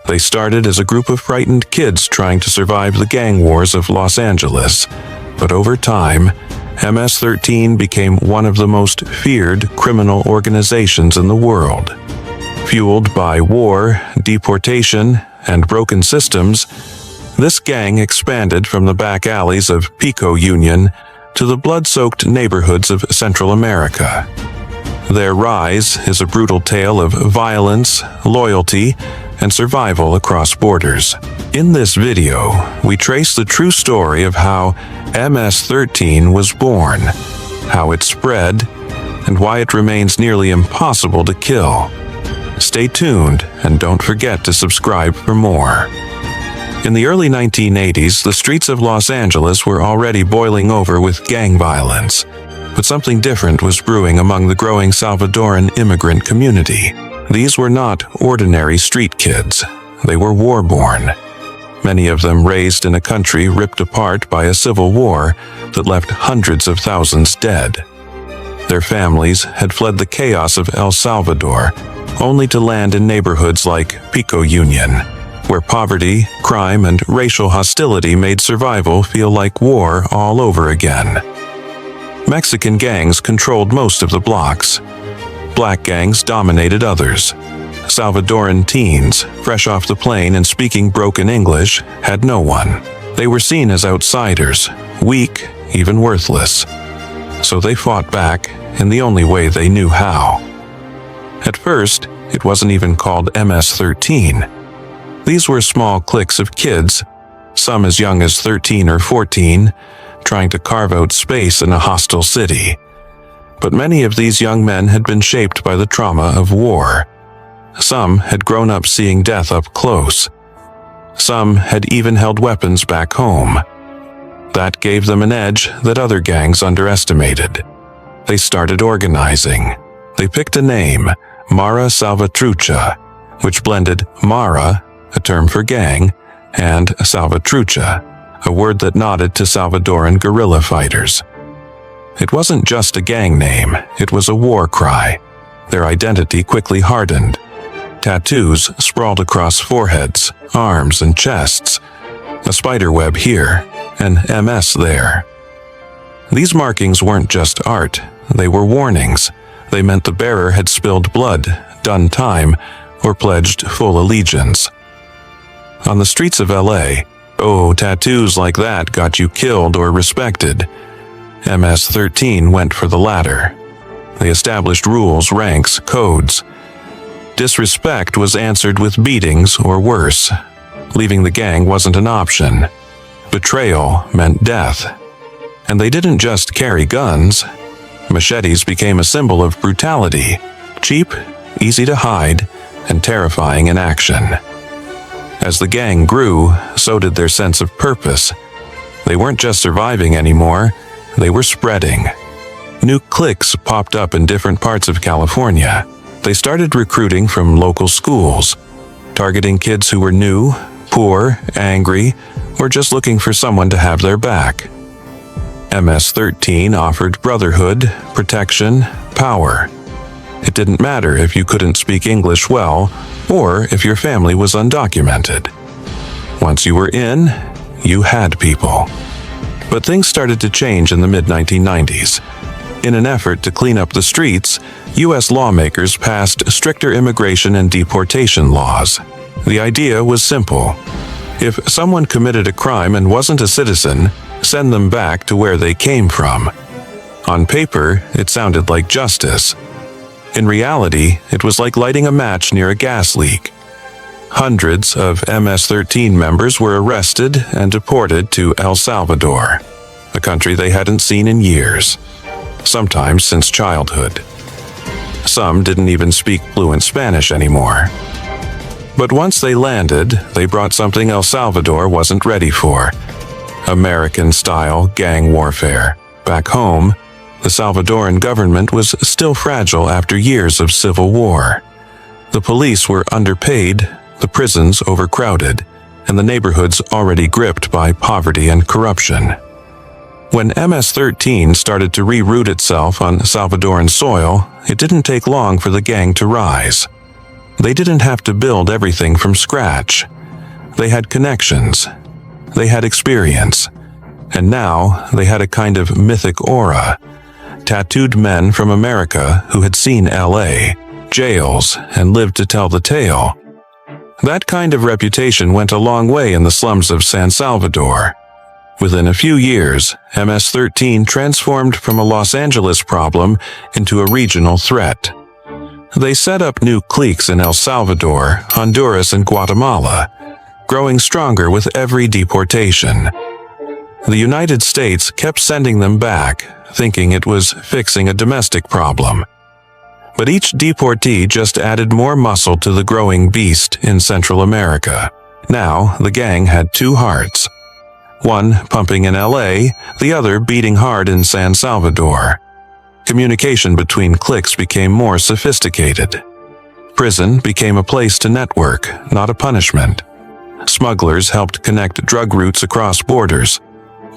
They started as a group of frightened kids trying to survive the gang wars of Los Angeles. But over time, MS-13 became one of the most feared criminal organizations in the world. Fueled by war, deportation, and broken systems, this gang expanded from the back alleys of Pico Union to the blood-soaked neighborhoods of Central America. Their rise is a brutal tale of violence, loyalty, and survival across borders. In this video, we trace the true story of how MS-13 was born, how it spread, and why it remains nearly impossible to kill. Stay tuned and don't forget to subscribe for more. In the early 1980s, the streets of Los Angeles were already boiling over with gang violence, but something different was brewing among the growing Salvadoran immigrant community. These were not ordinary street kids. They were war-born. Many of them raised in a country ripped apart by a civil war that left hundreds of thousands dead. Their families had fled the chaos of El Salvador, only to land in neighborhoods like Pico Union, where poverty, crime, and racial hostility made survival feel like war all over again. Mexican gangs controlled most of the blocks. Black gangs dominated others. Salvadoran teens, fresh off the plane and speaking broken English, had no one. They were seen as outsiders, weak, even worthless. So they fought back in the only way they knew how. At first, it wasn't even called MS-13. These were small cliques of kids, some as young as 13 or 14, trying to carve out space in a hostile city. But many of these young men had been shaped by the trauma of war. Some had grown up seeing death up close. Some had even held weapons back home. That gave them an edge that other gangs underestimated. They started organizing. They picked a name, Mara Salvatrucha, which blended Mara, a term for gang, and Salvatrucha, a word that nodded to Salvadoran guerrilla fighters. It wasn't just a gang name, it was a war cry. Their identity quickly hardened. Tattoos sprawled across foreheads, arms, and chests. A spiderweb here, an MS there. These markings weren't just art, they were warnings. They meant the bearer had spilled blood, done time, or pledged full allegiance. On the streets of LA, tattoos like that got you killed or respected. MS-13 went for the latter. They established rules, ranks, codes. Disrespect was answered with beatings or worse. Leaving the gang wasn't an option. Betrayal meant death. And they didn't just carry guns. Machetes became a symbol of brutality, cheap, easy to hide, and terrifying in action. As the gang grew, so did their sense of purpose. They weren't just surviving anymore, they were spreading. New cliques popped up in different parts of California. They started recruiting from local schools, targeting kids who were new, poor, angry, or just looking for someone to have their back. MS-13 offered brotherhood, protection, power. It didn't matter if you couldn't speak English well or if your family was undocumented. Once you were in, you had people. But things started to change in the mid-1990s. In an effort to clean up the streets, U.S. lawmakers passed stricter immigration and deportation laws. The idea was simple. If someone committed a crime and wasn't a citizen, send them back to where they came from. On paper, it sounded like justice. In reality, it was like lighting a match near a gas leak. Hundreds of MS-13 members were arrested and deported to El Salvador, a country they hadn't seen in years, sometimes since childhood. Some didn't even speak fluent Spanish anymore. But once they landed, they brought something El Salvador wasn't ready for: American-style gang warfare. Back home, the Salvadoran government was still fragile after years of civil war. The police were underpaid, the prisons overcrowded, and the neighborhoods already gripped by poverty and corruption. When MS-13 started to reroute itself on Salvadoran soil, it didn't take long for the gang to rise. They didn't have to build everything from scratch. They had connections. They had experience. And now they had a kind of mythic aura. Tattooed men from America who had seen LA, jails, and lived to tell the tale. That kind of reputation went a long way in the slums of San Salvador. Within a few years, MS-13 transformed from a Los Angeles problem into a regional threat. They set up new cliques in El Salvador, Honduras, and Guatemala, growing stronger with every deportation. The United States kept sending them back, thinking it was fixing a domestic problem. But each deportee just added more muscle to the growing beast in Central America. Now, the gang had two hearts. One pumping in LA, the other beating hard in San Salvador. Communication between cliques became more sophisticated. Prison became a place to network, not a punishment. Smugglers helped connect drug routes across borders.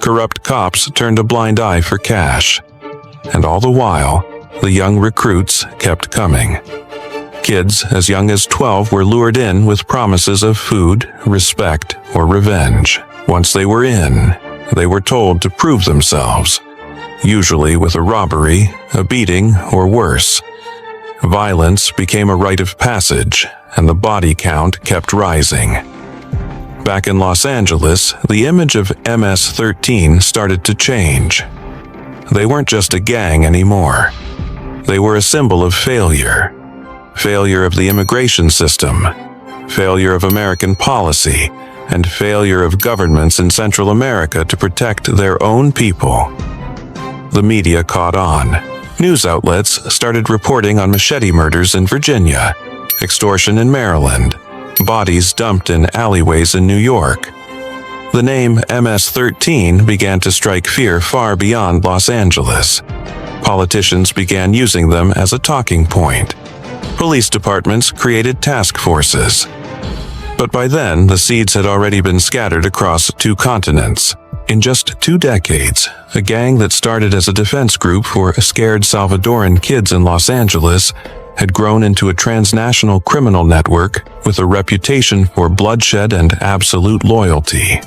Corrupt cops turned a blind eye for cash. And all the while, the young recruits kept coming. Kids as young as 12 were lured in with promises of food, respect, or revenge. Once they were in, they were told to prove themselves, usually with a robbery, a beating, or worse. Violence became a rite of passage, and the body count kept rising. Back in Los Angeles, the image of MS-13 started to change. They weren't just a gang anymore. They were a symbol of failure. Failure of the immigration system, failure of American policy, and failure of governments in Central America to protect their own people. The media caught on. News outlets started reporting on machete murders in Virginia, extortion in Maryland, bodies dumped in alleyways in New York. The name MS-13 began to strike fear far beyond Los Angeles. Politicians began using them as a talking point. Police departments created task forces. But by then, the seeds had already been scattered across 2 continents. In just 2 decades, a gang that started as a defense group for scared Salvadoran kids in Los Angeles had grown into a transnational criminal network with a reputation for bloodshed and absolute loyalty.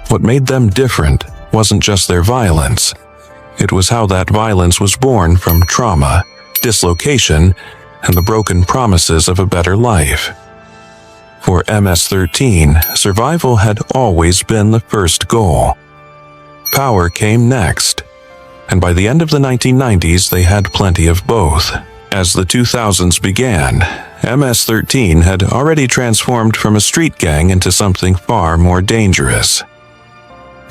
What made them different wasn't just their violence. It was how that violence was born from trauma, dislocation, and the broken promises of a better life. For MS-13, survival had always been the first goal. Power came next, and by the end of the 1990s they had plenty of both. As the 2000s began, MS-13 had already transformed from a street gang into something far more dangerous.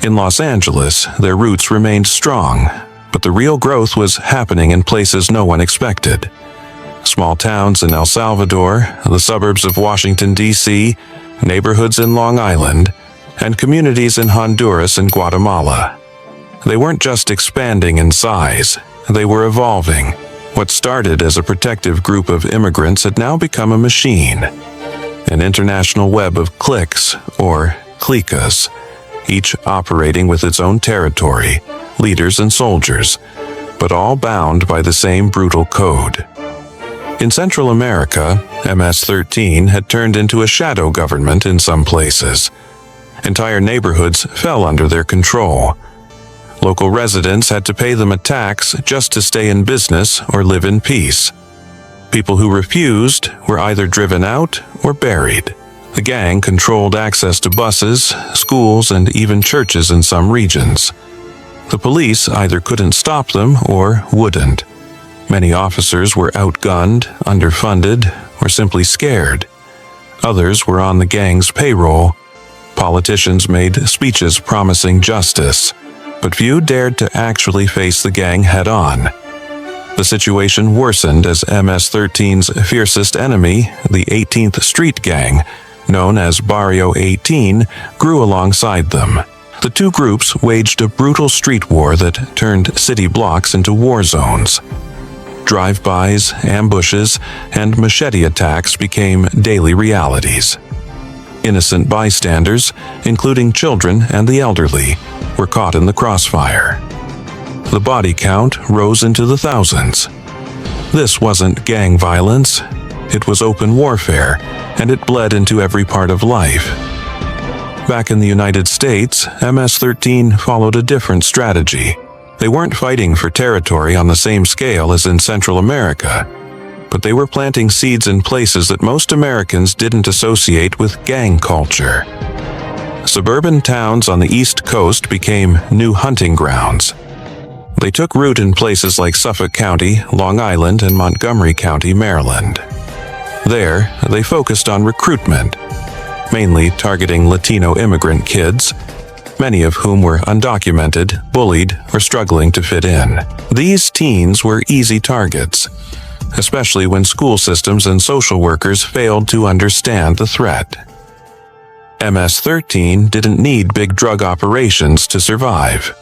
In Los Angeles, their roots remained strong, but the real growth was happening in places no one expected. Small towns in El Salvador, the suburbs of Washington, D.C., neighborhoods in Long Island, and communities in Honduras and Guatemala. They weren't just expanding in size, they were evolving. What started as a protective group of immigrants had now become a machine, an international web of cliques, or cliques, each operating with its own territory, leaders and soldiers, but all bound by the same brutal code. In Central America, MS-13 had turned into a shadow government in some places. Entire neighborhoods fell under their control. Local residents had to pay them a tax just to stay in business or live in peace. People who refused were either driven out or buried. The gang controlled access to buses, schools, and even churches in some regions. The police either couldn't stop them or wouldn't. Many officers were outgunned, underfunded, or simply scared. Others were on the gang's payroll. Politicians made speeches promising justice, but few dared to actually face the gang head-on. The situation worsened as MS-13's fiercest enemy, the 18th Street Gang, known as Barrio 18, grew alongside them. The two groups waged a brutal street war that turned city blocks into war zones. Drive-bys, ambushes, and machete attacks became daily realities. Innocent bystanders, including children and the elderly, were caught in the crossfire. The body count rose into the thousands. This wasn't gang violence. It was open warfare, and it bled into every part of life. Back in the United States, MS-13 followed a different strategy. They weren't fighting for territory on the same scale as in Central America, but they were planting seeds in places that most Americans didn't associate with gang culture. Suburban towns on the East Coast became new hunting grounds. They took root in places like Suffolk County, Long Island, and Montgomery County, Maryland. There, they focused on recruitment, mainly targeting Latino immigrant kids, many of whom were undocumented, bullied, or struggling to fit in. These teens were easy targets, especially when school systems and social workers failed to understand the threat. MS-13 didn't need big drug operations to survive.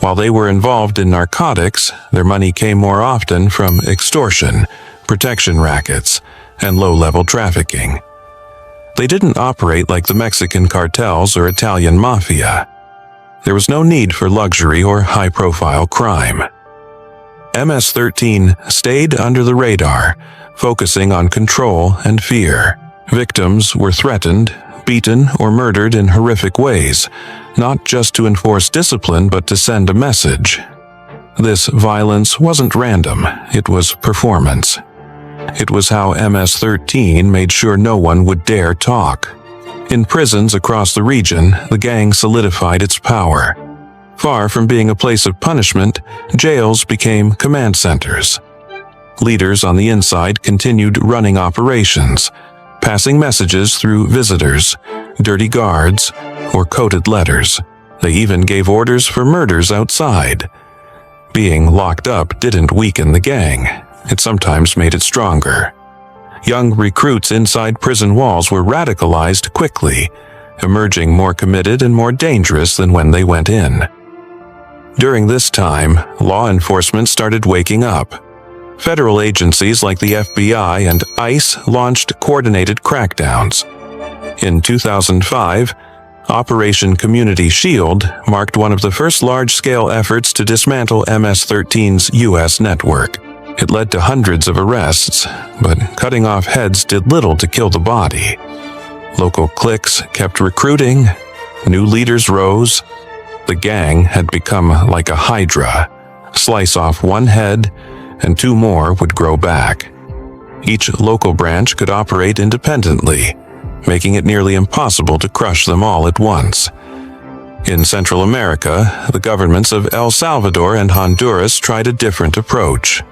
While they were involved in narcotics, their money came more often from extortion, protection rackets, and low-level trafficking. They didn't operate like the Mexican cartels or Italian mafia. There was no need for luxury or high-profile crime. MS-13 stayed under the radar, focusing on control and fear. Victims were threatened, beaten, or murdered in horrific ways, not just to enforce discipline but to send a message. This violence wasn't random, it was performance. It was how MS-13 made sure no one would dare talk. In prisons across the region, the gang solidified its power. Far from being a place of punishment, jails became command centers. Leaders on the inside continued running operations, passing messages through visitors, dirty guards, or coded letters. They even gave orders for murders outside. Being locked up didn't weaken the gang. It sometimes made it stronger. Young recruits inside prison walls were radicalized quickly, emerging more committed and more dangerous than when they went in. During this time, law enforcement started waking up. Federal agencies like the FBI and ICE launched coordinated crackdowns. In 2005, Operation Community Shield marked one of the first large-scale efforts to dismantle MS-13's U.S. network. It led to hundreds of arrests, but cutting off heads did little to kill the body. Local cliques kept recruiting, new leaders rose. The gang had become like a hydra. Slice off one head, and two more would grow back. Each local branch could operate independently, making it nearly impossible to crush them all at once. In Central America, the governments of El Salvador and Honduras tried a different approach.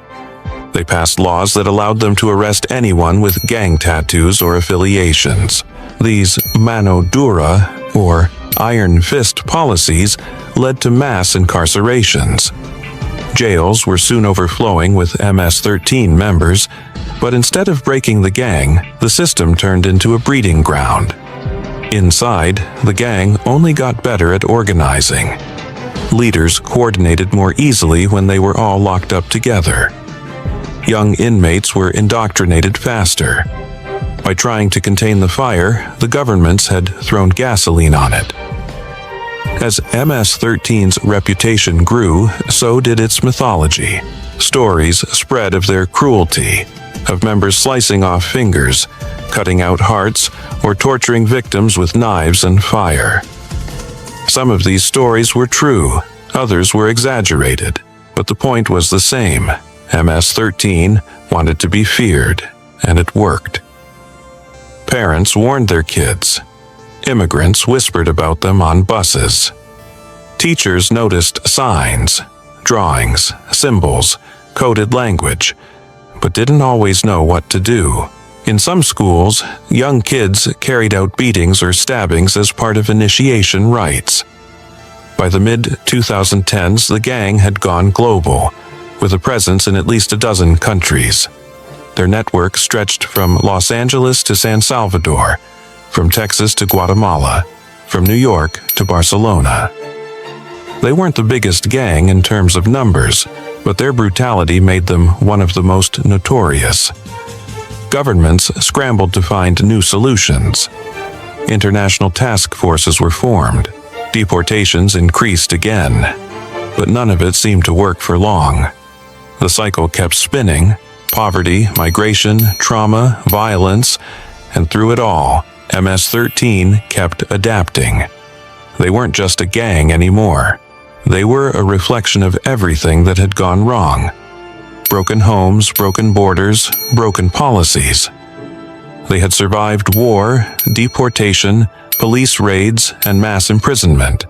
They passed laws that allowed them to arrest anyone with gang tattoos or affiliations. These mano dura, or iron fist policies, led to mass incarcerations. Jails were soon overflowing with MS-13 members, but instead of breaking the gang, the system turned into a breeding ground. Inside, the gang only got better at organizing. Leaders coordinated more easily when they were all locked up together. Young inmates were indoctrinated faster. By trying to contain the fire, the governments had thrown gasoline on it. As MS-13's reputation grew, so did its mythology. Stories spread of their cruelty, of members slicing off fingers, cutting out hearts, or torturing victims with knives and fire. Some of these stories were true, others were exaggerated, but the point was the same. MS-13 wanted to be feared, and it worked. Parents warned their kids. Immigrants whispered about them on buses. Teachers noticed signs, drawings, symbols, coded language, but didn't always know what to do. In some schools, young kids carried out beatings or stabbings as part of initiation rites. By the mid-2010s, the gang had gone global, with a presence in at least a dozen countries. Their network stretched from Los Angeles to San Salvador, from Texas to Guatemala, from New York to Barcelona. They weren't the biggest gang in terms of numbers, but their brutality made them one of the most notorious. Governments scrambled to find new solutions. International task forces were formed. Deportations increased again, but none of it seemed to work for long. The cycle kept spinning: poverty, migration, trauma, violence, and through it all, MS-13 kept adapting. They weren't just a gang anymore. They were a reflection of everything that had gone wrong. Broken homes, broken borders, broken policies. They had survived war, deportation, police raids, and mass imprisonment.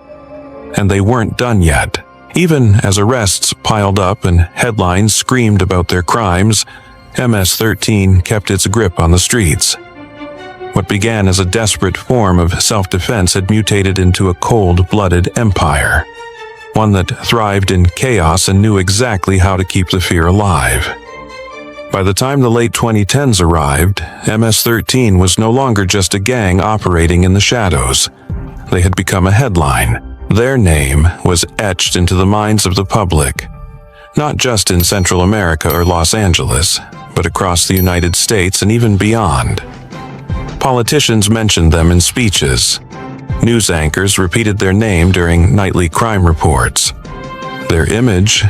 And they weren't done yet. Even as arrests piled up and headlines screamed about their crimes, MS-13 kept its grip on the streets. What began as a desperate form of self-defense had mutated into a cold-blooded empire. One that thrived in chaos and knew exactly how to keep the fear alive. By the time the late 2010s arrived, MS-13 was no longer just a gang operating in the shadows. They had become a headline. Their name was etched into the minds of the public, not just in Central America or Los Angeles, but across the United States and even beyond. Politicians mentioned them in speeches. News anchors repeated their name during nightly crime reports. Their image,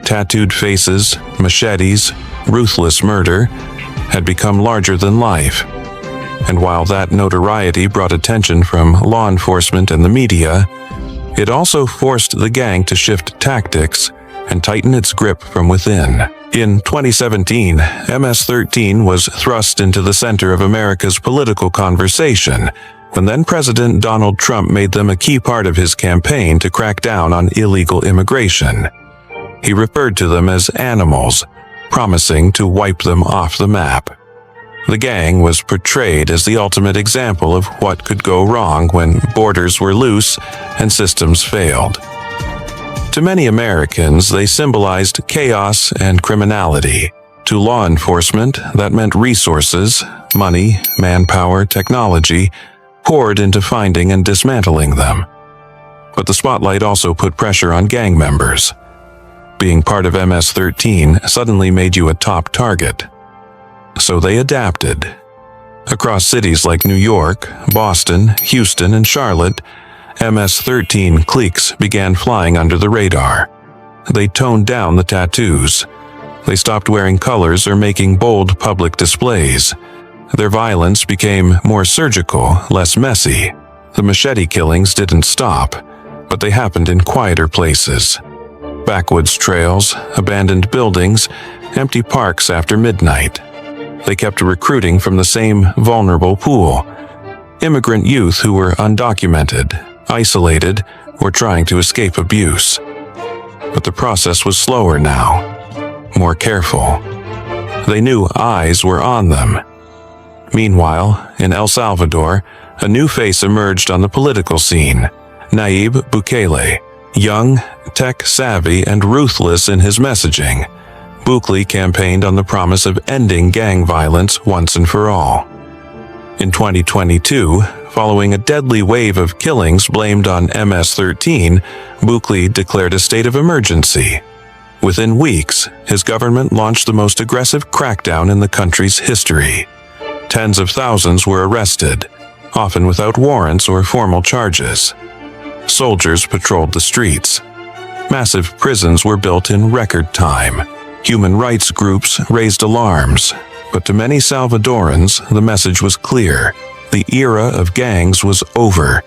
tattooed faces, machetes, ruthless murder, had become larger than life. And while that notoriety brought attention from law enforcement and the media, it also forced the gang to shift tactics and tighten its grip from within. In 2017, MS-13 was thrust into the center of America's political conversation when then-President Donald Trump made them a key part of his campaign to crack down on illegal immigration. He referred to them as animals, promising to wipe them off the map. The gang was portrayed as the ultimate example of what could go wrong when borders were loose and systems failed. To many Americans, they symbolized chaos and criminality. To law enforcement, that meant resources, money, manpower, technology, poured into finding and dismantling them. But the spotlight also put pressure on gang members. Being part of MS-13 suddenly made you a top target. So they adapted. Across cities like New York, Boston, Houston, and Charlotte, MS-13 cliques began flying under the radar. They toned down the tattoos. They stopped wearing colors or making bold public displays. Their violence became more surgical, less messy. The machete killings didn't stop, but they happened in quieter places. Backwoods trails, abandoned buildings, empty parks after midnight. They kept recruiting from the same vulnerable pool. Immigrant youth who were undocumented, isolated, or trying to escape abuse. But the process was slower now, more careful. They knew eyes were on them. Meanwhile, in El Salvador, a new face emerged on the political scene: Nayib Bukele. Young, tech-savvy, and ruthless in his messaging, Bukele campaigned on the promise of ending gang violence once and for all. In 2022, following a deadly wave of killings blamed on MS-13, Bukele declared a state of emergency. Within weeks, his government launched the most aggressive crackdown in the country's history. Tens of thousands were arrested, often without warrants or formal charges. Soldiers patrolled the streets. Massive prisons were built in record time. Human rights groups raised alarms. But to many Salvadorans, the message was clear. The era of gangs was over.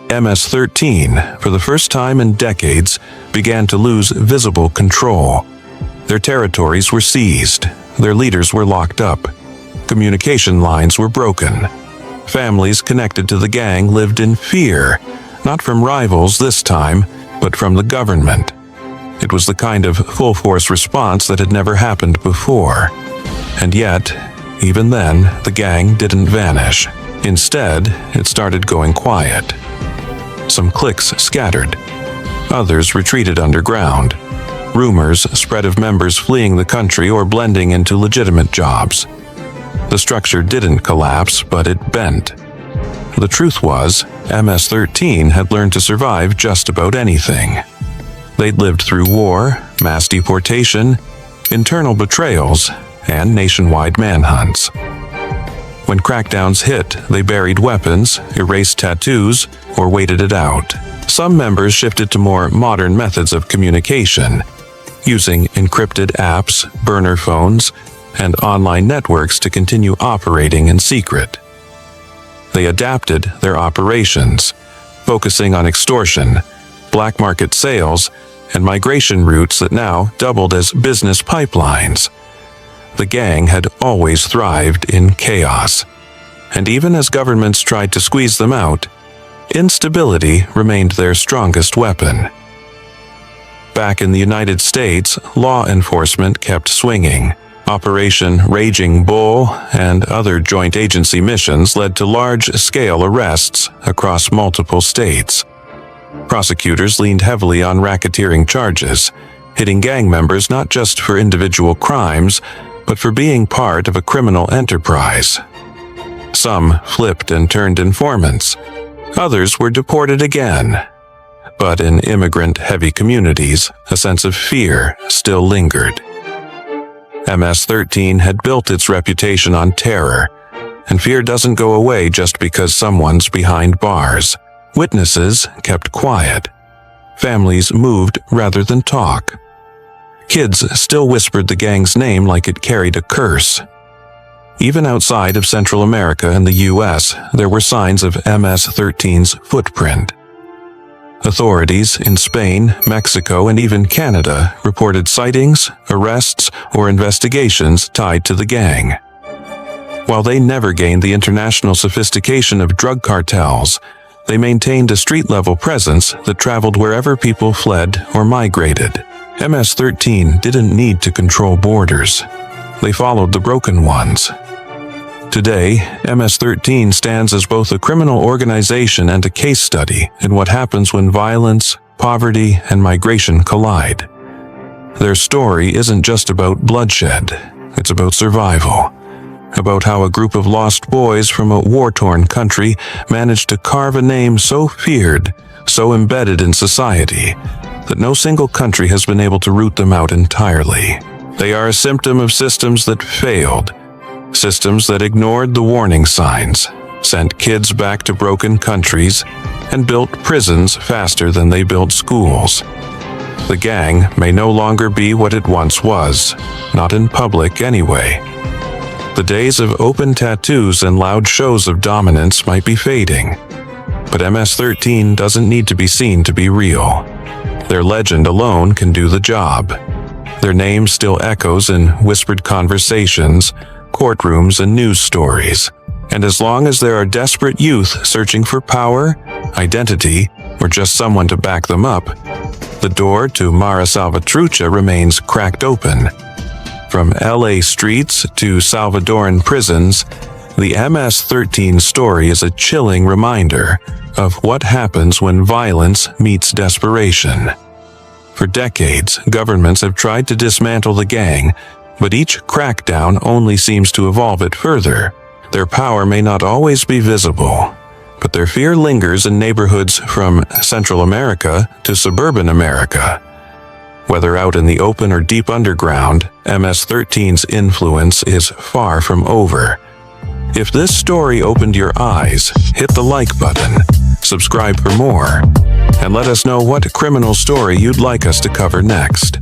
MS-13, for the first time in decades, began to lose visible control. Their territories were seized. Their leaders were locked up. Communication lines were broken. Families connected to the gang lived in fear, not from rivals this time, but from the government. It was the kind of full-force response that had never happened before. And yet, even then, the gang didn't vanish. Instead, it started going quiet. Some cliques scattered. Others retreated underground. Rumors spread of members fleeing the country or blending into legitimate jobs. The structure didn't collapse, but it bent. The truth was, MS-13 had learned to survive just about anything. They'd lived through war, mass deportation, internal betrayals, and nationwide manhunts. When crackdowns hit, they buried weapons, erased tattoos, or waited it out. Some members shifted to more modern methods of communication, using encrypted apps, burner phones, and online networks to continue operating in secret. They adapted their operations, focusing on extortion, black market sales, and migration routes that now doubled as business pipelines. The gang had always thrived in chaos, and even as governments tried to squeeze them out, instability remained their strongest weapon. Back in the United States, law enforcement kept swinging. Operation Raging Bull and other joint agency missions led to large-scale arrests across multiple states. Prosecutors leaned heavily on racketeering charges, hitting gang members not just for individual crimes, but for being part of a criminal enterprise. Some flipped and turned informants. Others were deported again. But in immigrant-heavy communities, a sense of fear still lingered. MS-13 had built its reputation on terror, and fear doesn't go away just because someone's behind bars. Witnesses kept quiet. Families moved rather than talk. Kids still whispered the gang's name like it carried a curse. Even outside of Central America and the U.S., there were signs of MS-13's footprint. Authorities in Spain, Mexico, and even Canada reported sightings, arrests, or investigations tied to the gang. While they never gained the international sophistication of drug cartels, they maintained a street-level presence that traveled wherever people fled or migrated. MS-13 didn't need to control borders. They followed the broken ones. Today, MS-13 stands as both a criminal organization and a case study in what happens when violence, poverty, and migration collide. Their story isn't just about bloodshed, it's about survival. About how a group of lost boys from a war-torn country managed to carve a name so feared, so embedded in society, that no single country has been able to root them out entirely. They are a symptom of systems that failed, systems that ignored the warning signs, sent kids back to broken countries, and built prisons faster than they built schools. The gang may no longer be what it once was, not in public anyway. The days of open tattoos and loud shows of dominance might be fading, but MS-13 doesn't need to be seen to be real. Their legend alone can do the job. Their name still echoes in whispered conversations, courtrooms, and news stories. And as long as there are desperate youth searching for power, identity, or just someone to back them up, the door to Mara Salvatrucha remains cracked open. From LA streets to Salvadoran prisons, the MS-13 story is a chilling reminder of what happens when violence meets desperation. For decades, governments have tried to dismantle the gang, but each crackdown only seems to evolve it further. Their power may not always be visible, but their fear lingers in neighborhoods from Central America to suburban America. Whether out in the open or deep underground, MS-13's influence is far from over. If this story opened your eyes, hit the like button, subscribe for more, and let us know what criminal story you'd like us to cover next.